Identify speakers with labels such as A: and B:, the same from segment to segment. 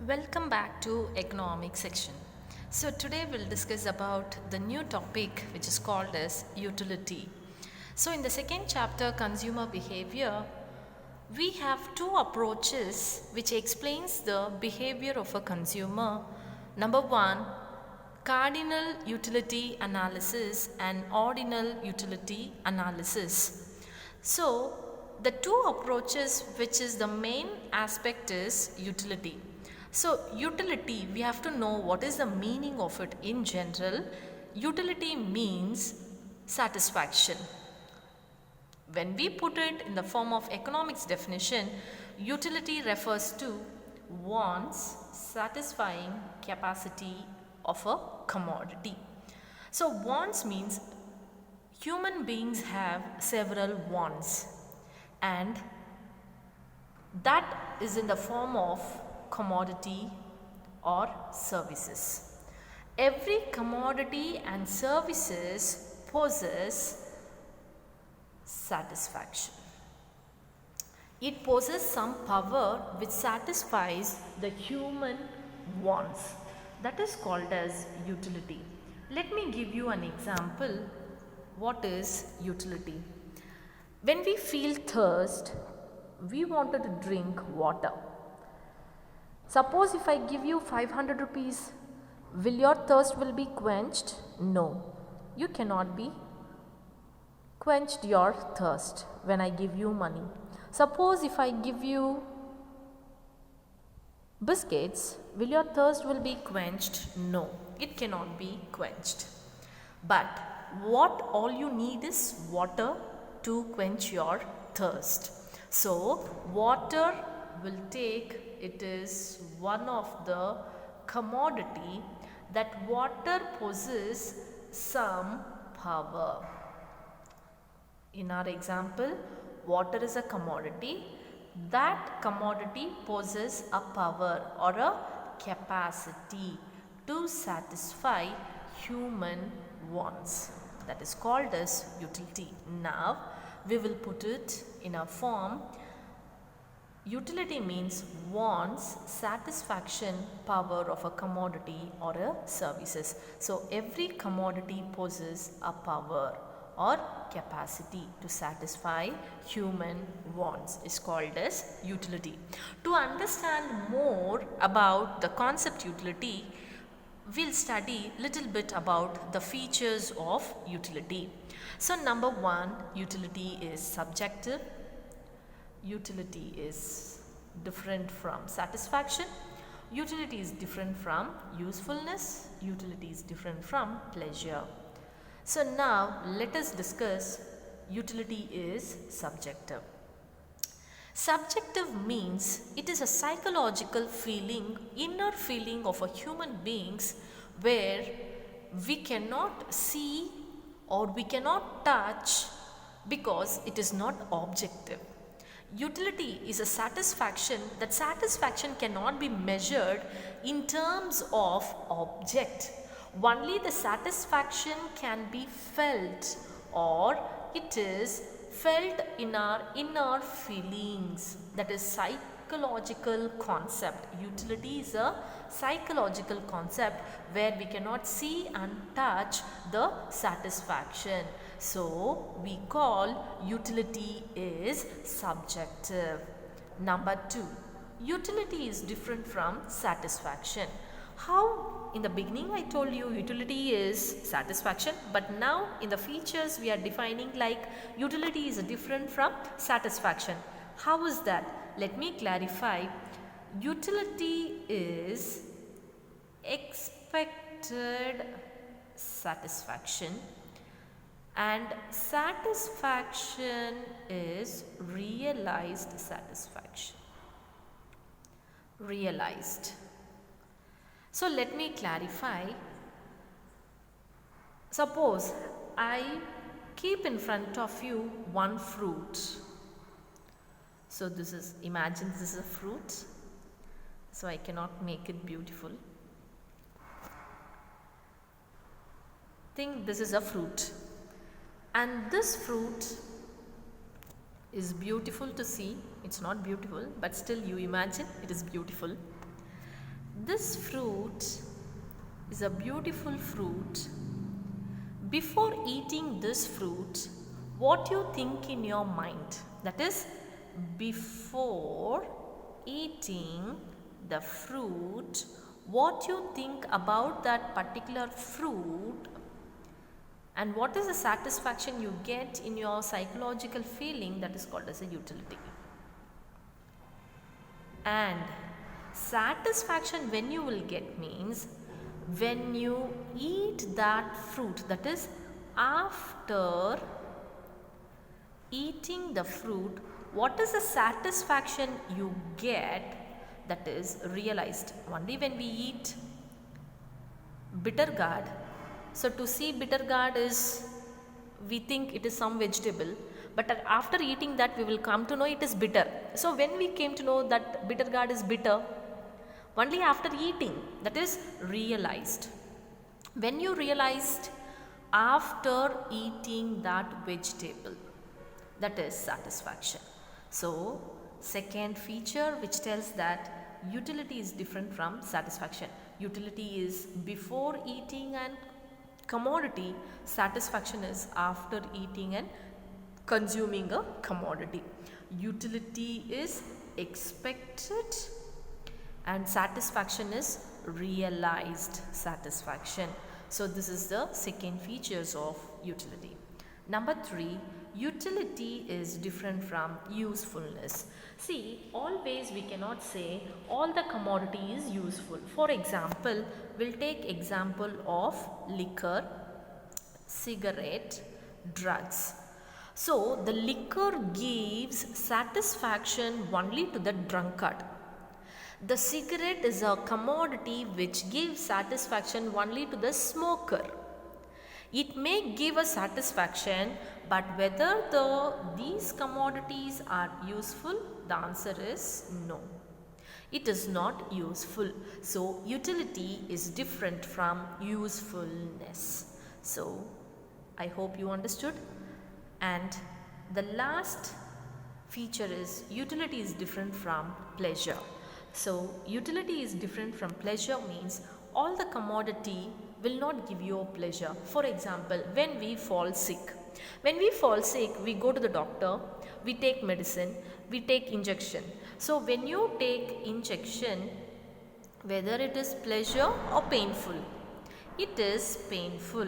A: Welcome back to economic section. So today we'll discuss about the new topic which is called as utility. So in the second chapter consumer behavior, we have two approaches which explains the behavior of a consumer. Number 1, cardinal utility analysis and ordinal utility analysis. So the two approaches which is the main aspect is utility. So utility, we have to know what is the meaning of it in general. Utility means satisfaction. When we put it in the form of economics definition, utility refers to wants satisfying capacity of a commodity. So wants means human beings have several wants, and that is in the form of commodity or services. Every commodity and services possess satisfaction. It possesses some power which satisfies the human wants. That is called as utility. Let me give you an example. What is utility? When we feel thirst, we wanted to drink water. Suppose if I give you 500 rupees, will your thirst will be quenched? No, you cannot be quenched your thirst when I give you money. Suppose if I give you biscuits, will your thirst will be quenched? No, it cannot be quenched. But what all you need is water to quench your thirst. So water will take, it is one of the commodity that water possesses some power. In our example, water is a commodity. That commodity possesses a power or a capacity to satisfy human wants. That is called as utility. Now we will put it in a form. Utility means wants satisfaction power of a commodity or a services. So every commodity possesses a power or capacity to satisfy human wants is called as utility. To understand more about the concept utility, we'll study little bit about the features of utility. So number 1, utility is subjective. Utility is different from satisfaction. Utility is different from usefulness. Utility is different from pleasure. So now let us discuss utility is subjective. Subjective means it is a psychological feeling, inner feeling of a human beings where we cannot see or we cannot touch because it is not objective. Utility is a satisfaction. That satisfaction cannot be measured in terms of object. Only the satisfaction can be felt, or it is felt in our inner feelings. That is psychological concept. Utility is a psychological concept where we cannot see and touch the satisfaction. So we call utility is subjective. Number 2, utility is different from satisfaction. How? In the beginning I told you utility is satisfaction, but now in the features we are defining like utility is different from satisfaction. How is that? Let me clarify. Utility is expected satisfaction and satisfaction is realized satisfaction. Realized. So let me clarify. Suppose I keep in front of you one fruit. So this is, imagine this is a fruit. So I cannot make it beautiful. Think this is a fruit. And this fruit is beautiful to see. It's not beautiful, but still you imagine it is beautiful. This fruit is a beautiful fruit. Before eating this fruit, what you think in your mind? That is, before eating the fruit, what you think about that particular fruit, and what is the satisfaction you get in your psychological feeling, that is called as a utility. And satisfaction when you will get means when you eat that fruit, that is after eating the fruit, what is the satisfaction you get, that is realized only when we eat bitter gourd. So to see bitter gourd is, we think it is some vegetable, but after eating that we will come to know it is bitter. So when we came to know that bitter gourd is bitter, only after eating, that is realized. When you realized after eating that vegetable, that is satisfaction. So second feature which tells that utility is different from satisfaction. Utility is before eating and commodity, satisfaction is after eating and consuming a commodity. Utility is expected and satisfaction is realized satisfaction. So this is the second features of utility. Number 3, utility is different from usefulness. See, always we cannot say all the commodity is useful. For example, we'll take example of liquor, cigarette, drugs. So the liquor gives satisfaction only to the drunkard. The cigarette is a commodity which gives satisfaction only to the smoker. It may give a satisfaction, but whether these commodities are useful, the answer is no. It is not useful. So utility is different from usefulness. So I hope you understood. And the last feature is utility is different from pleasure. So utility is different from pleasure means all the commodity will not give you a pleasure. For example, when we fall sick, we go to the doctor, we take medicine, we take injection. So when you take injection, whether it is pleasure or painful, it is painful,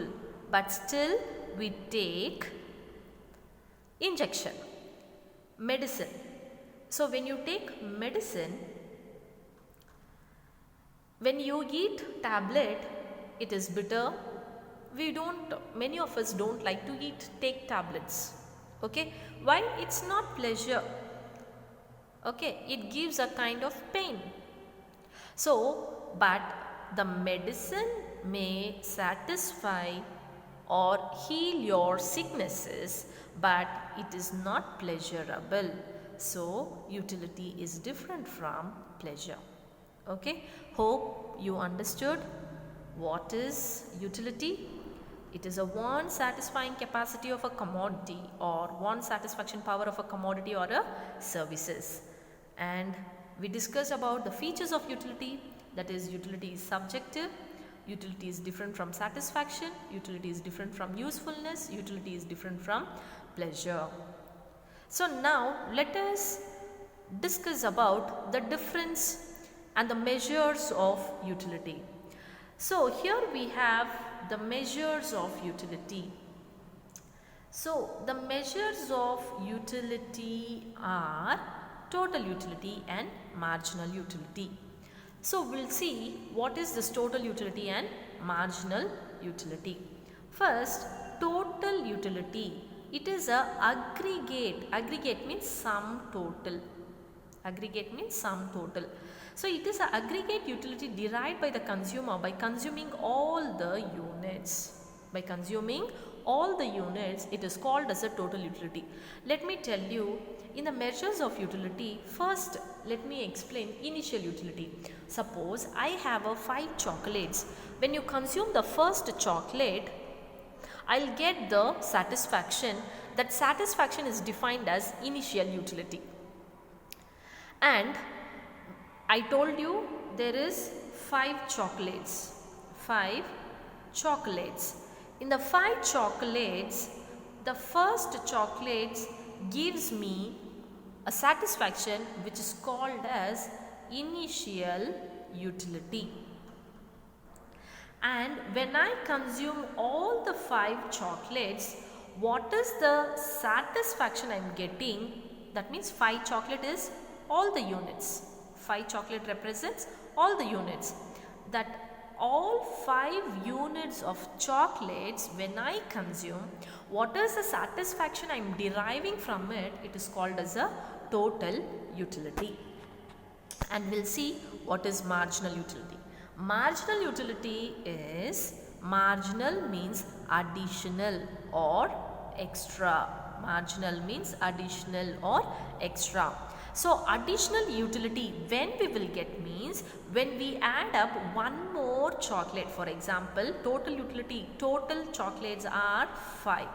A: but still we take injection, medicine. So when you take medicine, when you eat tablet, it is bitter. Many of us don't like to take tablets. Okay, why? It's not pleasure. Okay, it gives a kind of pain. So, but the medicine may satisfy or heal your sicknesses, but it is not pleasurable. So, utility is different from pleasure. Okay, hope you understood what is utility. It is a one satisfying capacity of a commodity or one satisfaction power of a commodity or a services. And we discussed about the features of utility, that is utility is subjective, utility is different from satisfaction, utility is different from usefulness, utility is different from pleasure. So now let us discuss about the difference and the measures of utility. So here we have the measures of utility. So the measures of utility are total utility and marginal utility. So we'll see what is this total utility and marginal utility. First, total utility. It is a aggregate. Aggregate means sum total. Aggregate means sum total. So it is an aggregate utility derived by the consumer by consuming all the units. By consuming all the units, it is called as a total utility. Let me tell you, in the measures of utility, first let me explain initial utility. Suppose I have 5 chocolates. When you consume the first chocolate, I'll get the satisfaction. That satisfaction is defined as initial utility. And I told you there is 5 chocolates. 5 chocolates. In the 5 chocolates, the first chocolates gives me a satisfaction which is called as initial utility. And when I consume all the 5 chocolates, what is the satisfaction I am getting? That means 5 chocolate is all the units. 5 chocolate represents all the units. That all 5 units of chocolates when I consume, what is the satisfaction I am deriving from it? It is called as a total utility. And we'll see what is marginal utility. Marginal utility is, marginal means additional or extra. Marginal means additional or extra. So additional utility when we will get means when we add up one more chocolate. For example, total utility, total chocolates are 5.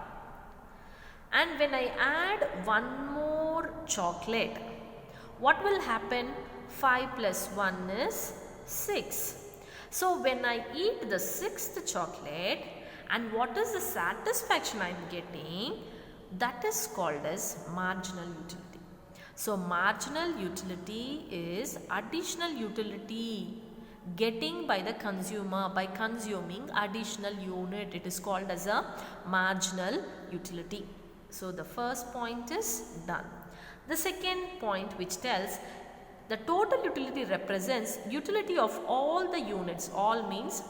A: And when I add one more chocolate, what will happen? 5 plus 1 is 6. So when I eat the 6th chocolate, and what is the satisfaction I am getting? That is called as marginal utility. So marginal utility is additional utility getting by the consumer by consuming additional unit. It is called as a marginal utility. So the first point is done. The second point which tells the total utility represents utility of all the units. All means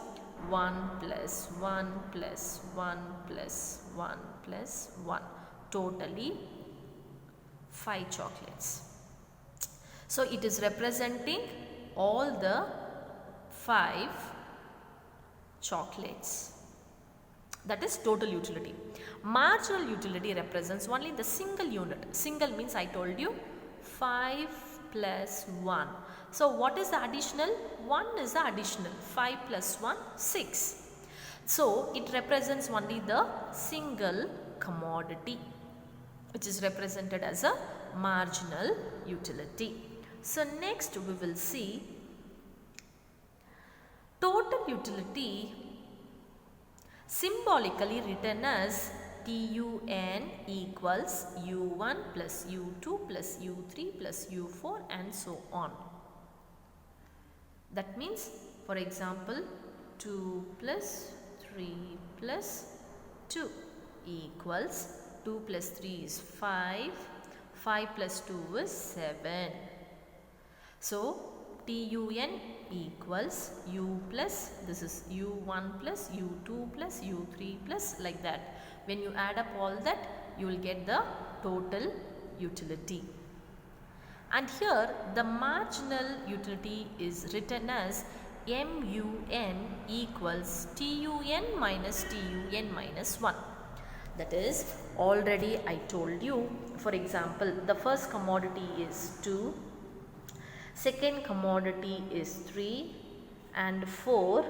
A: 1 plus 1 plus 1 plus 1 plus 1. Totally 5 chocolates. So it is representing all the 5 chocolates. That is total utility. Marginal utility represents only the single unit. Single means I told you 5 plus 1. So what is the additional? 1 is the additional. 5 plus 1, 6. So it represents only the single commodity, which is represented as a marginal utility. So next we will see total utility, symbolically written as TUN equals U1 plus U2 plus U3 plus U4 and so on. That means, for example, 2 plus 3 plus 2 equals 2 plus 3 is 5, 5 plus 2 is 7. So TUN equals U plus, this is U1 plus U2 plus U3 plus, like that. When you add up all that, you will get the total utility. And here the marginal utility is written as MUN equals TUN minus TUN minus 1. That is, already I told you, for example, the first commodity is 2, second commodity is 3 and 4.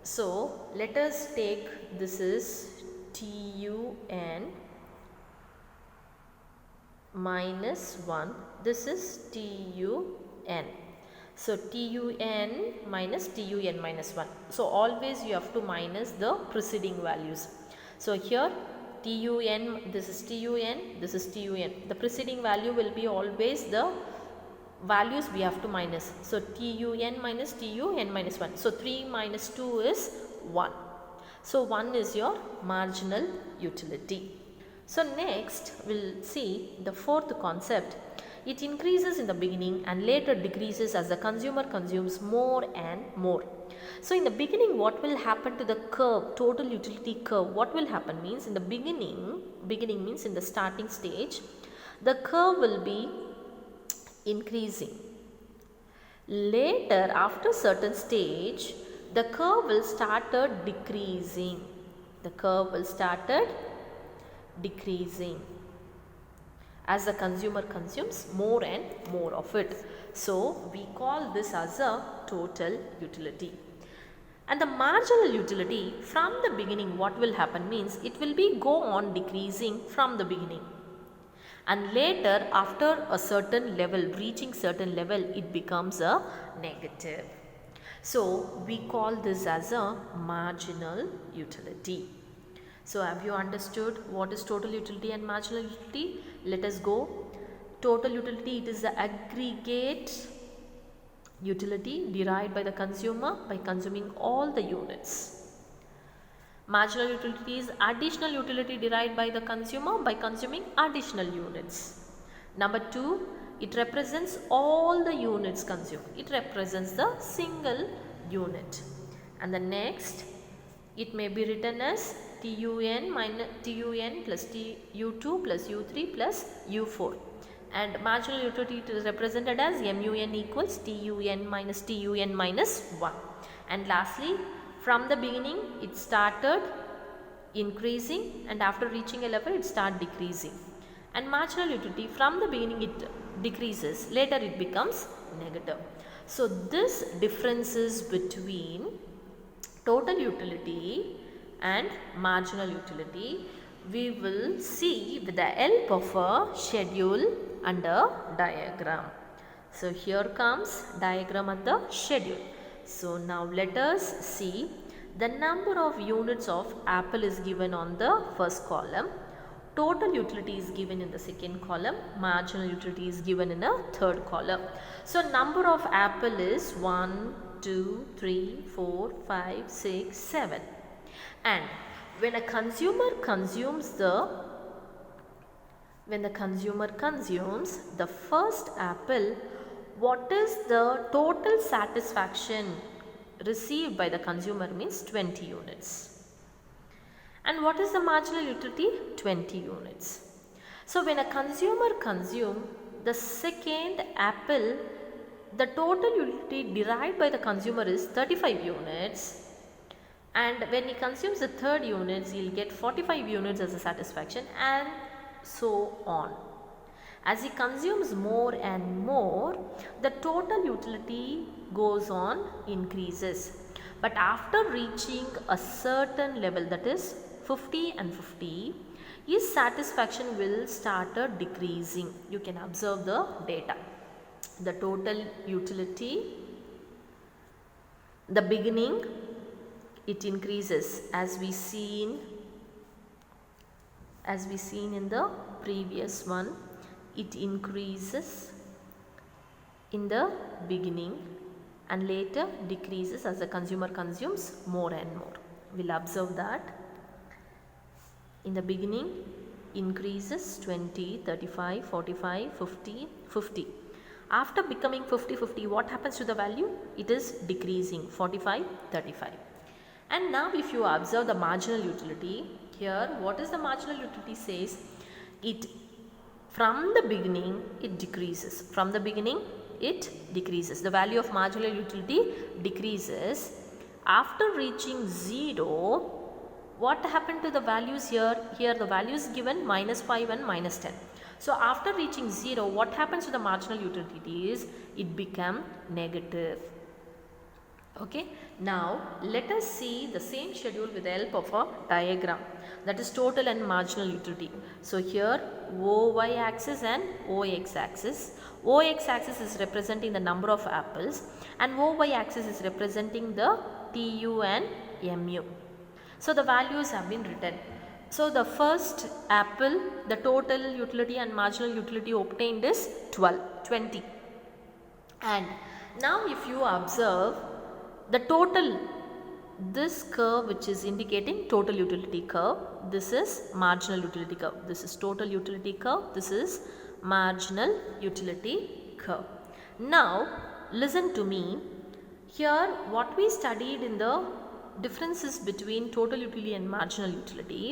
A: So let us take, this is TUN minus 1, this is TUN. So TUN minus TUN minus 1. So always you have to minus the preceding values. So here TUN, this is TUN, this is TUN. The preceding value will be always the values we have to minus. So TUN minus TUN minus 1. So 3 minus 2 is 1. So 1 is your marginal utility. So next we'll see the fourth concept. It increases in the beginning and later decreases as the consumer consumes more and more. So in the beginning, what will happen to the curve, total utility curve? What will happen means in the beginning means in the starting stage, the curve will be increasing. Later, after certain stage, the curve will started decreasing. The curve will started decreasing as the consumer consumes more and more of it. So we call this as a total utility. And the marginal utility, from the beginning what will happen means it will be go on decreasing from the beginning. and later after a certain level, reaching certain level, it becomes a negative. So we call this as a marginal utility. So have you understood what is total utility and marginal utility? Let us go. Total utility, it is the aggregate utility derived by the consumer by consuming all the units. Marginal utility is additional utility derived by the consumer by consuming additional units. Number 2, it represents all the units consumed. It represents the single unit. And the next, it may be written as TUN plus TU2 plus U3 plus U4. And marginal utility is represented as MUN equals TUN minus 1. And lastly, from the beginning it started increasing and after reaching a level it started decreasing. And marginal utility, from the beginning it decreases, later it becomes negative. So this differences between total utility and marginal utility we will see with the help of a schedule and a diagram. So here comes diagram and the schedule. So now let us see. The number of units of apple is given on the first column. Total utility is given in the second column. Marginal utility is given in a third column. So number of apple is 1, 2, 3, 4, 5, 6, 7. And when a consumer consumes the first apple, what is the total satisfaction received by the consumer means 20 units. And what is the marginal utility? 20 units. So when a consumer consumes the second apple, the total utility derived by the consumer is 35 units. And when he consumes the third units, he will get 45 units as a satisfaction, and so on. As he consumes more and more, the total utility goes on increases. But after reaching a certain level, that is 50 and 50, his satisfaction will start decreasing. You can observe the data. The total utility, the beginning, it increases as we seen in the previous one. It increases in the beginning and later decreases as the consumer consumes more and more. We'll observe that. In the beginning increases 20, 35, 45, 50, 50. After becoming 50, 50, what happens to the value? It is decreasing, 45, 35. And now if you observe the marginal utility, here what is the marginal utility says? It from the beginning it decreases. From the beginning it decreases. The value of marginal utility decreases. After reaching 0, what happened to the values here? Here the value is given -5 and -10. So after reaching 0, what happens to the marginal utility is it become negative. Okay. Now let us see the same schedule with the help of a diagram, that is total and marginal utility. So here OY axis and OX axis. OX axis is representing the number of apples and OY axis is representing the TU and MU. So the values have been written. So the first apple, the total utility and marginal utility obtained is 20. And now if you observe the total, this curve which is indicating total utility curve, this is marginal utility curve. This is total utility curve, this is marginal utility curve. Now listen to me. Here what we studied in the differences between total utility and marginal utility,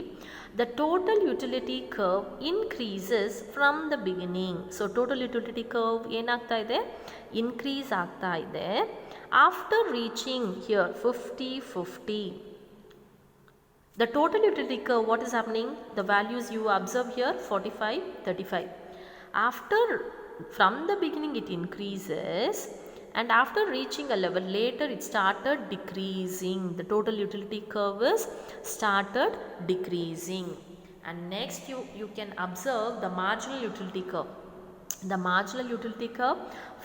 A: the total utility curve increases from the beginning. So total utility curve ಏನಾಗ್ತಾ ಇದೆ? Increase ಆಗ್ತಾ ಇದೆ. After reaching here 50, 50, the total utility curve, what is happening? The values you observe here 45, 35. After, from the beginning it increases, and after reaching a level later it started decreasing. The total utility curve is started decreasing, And next you can observe the marginal utility curve. The marginal utility curve,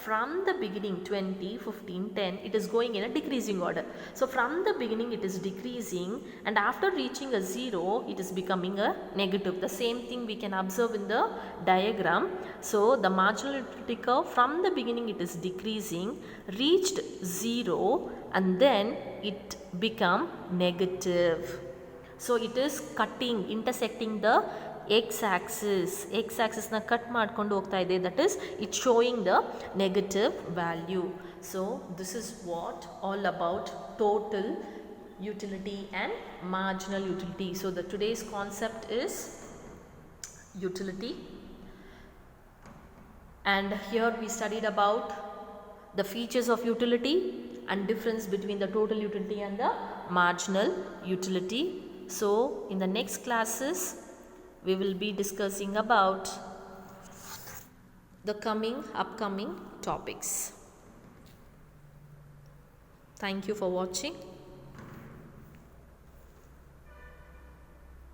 A: from the beginning 20, 15, 10, it is going in a decreasing order. So from the beginning it is decreasing, and after reaching a 0 it is becoming a negative. The same thing we can observe in the diagram. So the marginal utility curve, from the beginning it is decreasing, reached 0, and then it become negative. So it is cutting, intersecting the x-axis ನ cut ಮಾಡ್ಕೊಂಡು ಹೋಗ್ತಾ ಇದೆ, that is it's showing the negative value. So this is what all about total utility and marginal utility. So the today's concept is utility, and here we studied about the features of utility and difference between the total utility and the marginal utility. So in the next classes we will be discussing about the upcoming topics. Thank you for watching.